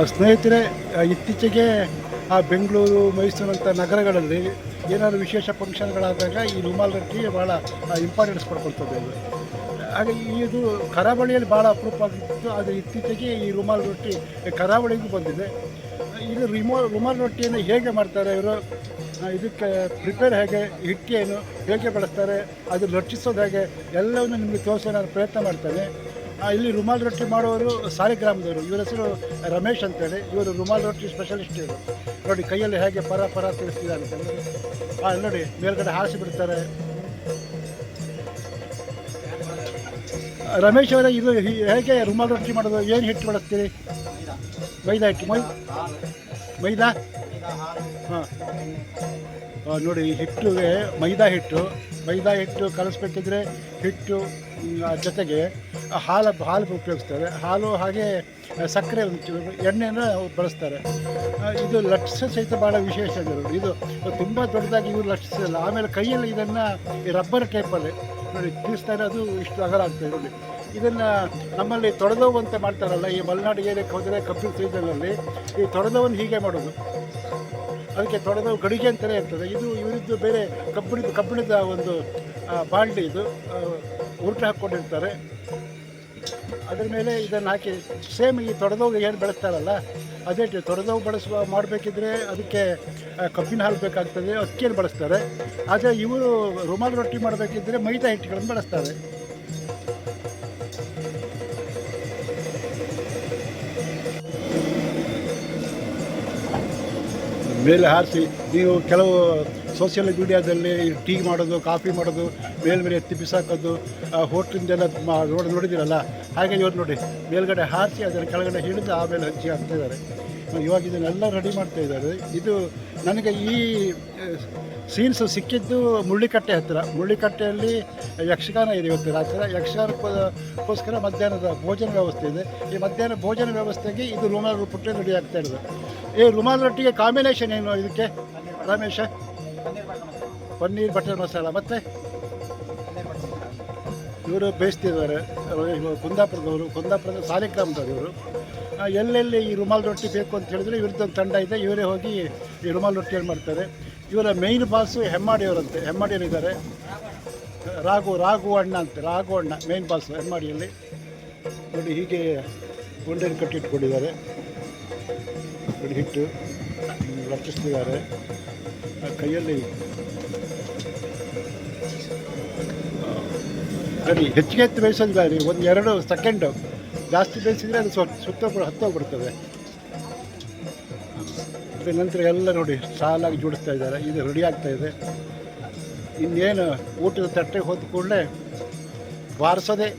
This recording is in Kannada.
ಸ್ನೇಹಿತರೆ, ಇತ್ತೀಚೆಗೆ ಬೆಂಗಳೂರು, ಮೈಸೂರಂಥ ನಗರಗಳಲ್ಲಿ ಏನಾದರೂ ವಿಶೇಷ ಫಂಕ್ಷನ್ಗಳಾದಾಗ ಈ ರುಮಾಲ್ ರೊಟ್ಟಿ ಭಾಳ ಇಂಪಾರ್ಟೆನ್ಸ್ ಪಡ್ಕೊಳ್ತದೆ. ಅದು ಹಾಗೆ ಇದು ಕರಾವಳಿಯಲ್ಲಿ ಭಾಳ ಅಪರೂಪ ಆಗಿತ್ತು. ಆದರೆ ಇತ್ತೀಚೆಗೆ ಈ ರುಮಾಲ್ ರೊಟ್ಟಿ ಕರಾವಳಿಗೂ ಬಂದಿದೆ. ಇದು ರುಮಾಲ್ ರೊಟ್ಟಿಯನ್ನು ಹೇಗೆ ಮಾಡ್ತಾರೆ ಇವರು, ಇದಕ್ಕೆ ಪ್ರಿಪೇರ್ ಹೇಗೆ, ಹಿಟ್ಟೇನು ಹೇಗೆ ಬಳಸ್ತಾರೆ, ಅದು ಲಟ್ಟಿಸೋದು ಹೇಗೆ, ಎಲ್ಲವನ್ನು ನಿಮಗೆ ತೋರಿಸೋ ನಾನು ಪ್ರಯತ್ನ ಮಾಡ್ತೇನೆ. ಇಲ್ಲಿ ರುಮಾಲ್ ರೊಟ್ಟಿ ಮಾಡುವವರು ಸಾಲಿಗ್ರಾಮದವರು. ಇವರ ಹೆಸರು ರಮೇಶ್ ಅಂತೇಳಿ. ಇವರು ರುಮಾಲ್ ರೊಟ್ಟಿ ಸ್ಪೆಷಲಿಸ್ಟ್. ಇವರು ನೋಡಿ ಕೈಯಲ್ಲಿ ಹೇಗೆ ಪರ ತಿಳಿಸ್ತಿದ್ದಾರೆ ಅಂತ ನೋಡಿ, ಮೇಲ್ಗಡೆ ಹಾರಿಸಿ ಬಿಡ್ತಾರೆ. ರಮೇಶ್ ಅವರೇ, ಇದು ಹೇಗೆ ರುಮಾಲ್ ರೊಟ್ಟಿ ಮಾಡೋದು? ಏನು ಹಿಟ್ಟು ಬಳಸ್ತೀರಿ? ಮೈದಾ ಹಿಟ್ಟು. ಮೈದಾ ಹಾಂ, ನೋಡಿ ಹಿಟ್ಟಿಗೆ ಮೈದಾ ಹಿಟ್ಟು ಕಲಿಸ್ಬೇಕಿದ್ರೆ ಹಿಟ್ಟು ಜೊತೆಗೆ ಹಾಲು ಉಪಯೋಗಿಸ್ತಾರೆ. ಹಾಲು ಹಾಗೆ ಸಕ್ಕರೆ, ಎಣ್ಣೆಯನ್ನು ಬಳಸ್ತಾರೆ. ಇದು ಲಟ್ಸ ಸಹಿತ ಭಾಳ ವಿಶೇಷ. ಇದು ತುಂಬ ದೊಡ್ಡದಾಗಿ ಇವರು ಲಟ್ಸಿಲ್ಲ. ಆಮೇಲೆ ಕೈಯಲ್ಲಿ ಇದನ್ನು ರಬ್ಬರ್ ಟೈಪಲ್ಲಿ ನೋಡಿ ತಿಳಿಸ್ತಾರೆ. ಅದು ಇಷ್ಟು ಅಗಲ ಆಗ್ತದೆ ನೋಡಿ. ಇದನ್ನು ನಮ್ಮಲ್ಲಿ ತೊಡೆದವು ಅಂತ ಮಾಡ್ತಾರಲ್ಲ, ಈ ಮಲೆನಾಡು ಏರಿಯಾಕ್ಕೆ ಹೋದರೆ ಕಬ್ಬಿನ ಸೀಸನ್ನಲ್ಲಿ ಈ ತೊಡೆದವನ್ನು ಹೀಗೆ ಮಾಡೋದು. ಅದಕ್ಕೆ ತೊಡೆದವು ಗಡಿಗೆ ಅಂತಲೇ ಇರ್ತದೆ. ಇದು ಇವರಿದ್ದು ಬೇರೆ ಕಬ್ಬಿಣದ ಒಂದು ಬಾಂಡ್ಲಿ. ಇದು ಉರುಟು ಹಾಕ್ಕೊಂಡಿರ್ತಾರೆ. ಅದರ ಮೇಲೆ ಇದನ್ನು ಹಾಕಿ ಸೇಮ್ ಈ ತೊಡೆದವು ಏನು ಬೆಳೆಸ್ತಾರಲ್ಲ ಅದೇ ತೊಡೆದವು ಮಾಡಬೇಕಿದ್ರೆ ಅದಕ್ಕೆ ಕಬ್ಬಿನ ಹಾಲು ಬೇಕಾಗ್ತದೆ, ಅಕ್ಕಿಯನ್ನು ಬಳಸ್ತಾರೆ. ಆದರೆ ಇವರು ರುಮಾಲ್ ರೊಟ್ಟಿ ಮಾಡಬೇಕಿದ್ರೆ ಮೈದಾ ಹಿಟ್ಟುಗಳನ್ನು ಬಳಸ್ತಾರೆ. ಮೇಲೆ ಹಾರಿಸಿ, ನೀವು ಕೆಲವು ಸೋಷಿಯಲ್ ಮೀಡಿಯಾದಲ್ಲಿ ಟೀ ಮಾಡೋದು, ಕಾಫಿ ಮಾಡೋದು, ಮೇಲ್ಮೇಲೆ ಎತ್ತಿ ಬಿಸಾಕೋದು, ಹೋಟ್ಲಿಂದೆಲ್ಲ ನೋಡಿದ್ದೀರಲ್ಲ, ಹಾಗೆ ಇವರು ನೋಡಿ ಮೇಲ್ಗಡೆ ಹಾರಿಸಿ ಅದರ ಕೆಳಗಡೆ ಹಿಡಿದು ಆಮೇಲೆ ಹಂಚಿ ಹಾಕ್ತಿದ್ದಾರೆ. ಇವಾಗ ಇದನ್ನೆಲ್ಲ ರೆಡಿ ಮಾಡ್ತಾಯಿದ್ದಾರೆ. ಇದು ನನಗೆ ಈ ಸೀನ್ಸ್ ಸಿಕ್ಕಿದ್ದು ಮುಳ್ಳಿಕಟ್ಟೆ ಹತ್ತಿರ. ಮುಳ್ಳಿಕಟ್ಟೆಯಲ್ಲಿ ಯಕ್ಷಗಾನ ಇದೆ ಇವತ್ತು ರಾತ್ರಿ. ಯಕ್ಷಗಾನಕ್ಕೋಸ್ಕರ ಮಧ್ಯಾಹ್ನದ ಭೋಜನ ವ್ಯವಸ್ಥೆ ಇದೆ. ಈ ಮಧ್ಯಾಹ್ನ ಭೋಜನ ವ್ಯವಸ್ಥೆಗೆ ಇದು ರುಮಾಲ್ ರೊಟ್ಟಿ ರೆಡಿ ಆಗ್ತಾ ಇರೋದು. ಈ ರುಮಾಲ್ ರೊಟ್ಟಿಗೆ ಕಾಂಬಿನೇಷನ್ ಏನು ಇದಕ್ಕೆ ರಮೇಶ? ಪನ್ನೀರ್ ಬಟರ್ ಮಸಾಲ. ಮತ್ತು ಇವರು ಬೇಯಿಸ್ತಿದ್ದಾರೆ. ಕುಂದಾಪುರದ ಸಾಲಿಗ್ರಾಮದವರು ಇವರು. ಎಲ್ಲೆಲ್ಲಿ ಈ ರುಮಾಲ್ ರೊಟ್ಟಿ ಬೇಕು ಅಂತ ಹೇಳಿದ್ರೆ ಇವ್ರದ್ದೊಂದು ತಂಡ ಇದೆ. ಇವರೇ ಹೋಗಿ ಈ ರುಮಾಲ್ ರೊಟ್ಟಿಯನ್ನು ಮಾಡ್ತಾರೆ. ಇವರ ಮೇಯ್ನ್ ಬಾಸು ಹೆಮ್ಮಾಡಿಯವರಂತೆ. ಹೆಮ್ಮಾಡಿಯಲ್ಲಿದ್ದಾರೆ. ರಾಘು ಅಣ್ಣ ಮೇಯ್ನ್ ಬಾಸು ಹೆಮ್ಮಾಡಿಯಲ್ಲಿ. ನೋಡಿ ಹೀಗೆ ಗುಂಡೇನು ಕಟ್ಟಿಟ್ಕೊಂಡಿದ್ದಾರೆ. ನೋಡಿ ಹಿಟ್ಟು ರಚಿಸ್ತಿದ್ದಾರೆ ಕೈಯಲ್ಲಿ. ನೋಡಿ ಹೆಚ್ಚಿಗೆ ಬೇಯಿಸೋದಿಲ್ಲ ರೀ, 1-2 ಸೆಕೆಂಡು ಜಾಸ್ತಿ ಬೇಯಿಸಿದರೆ ಅದು ಹತ್ತೋಗ್ಬಿಡ್ತದೆ. ಅದ್ರ ನಂತರ ಎಲ್ಲ ನೋಡಿ ಸಾಲಾಗಿ ಜೋಡಿಸ್ತಾ ಇದ್ದಾರೆ. ಇದು ರೆಡಿ ಆಗ್ತಾಯಿದೆ. ಇನ್ನೇನು ಊಟದ ತಟ್ಟೆ ಹೋದ ಕೂಡಲೇ ಬಾರಿಸೋದೇ.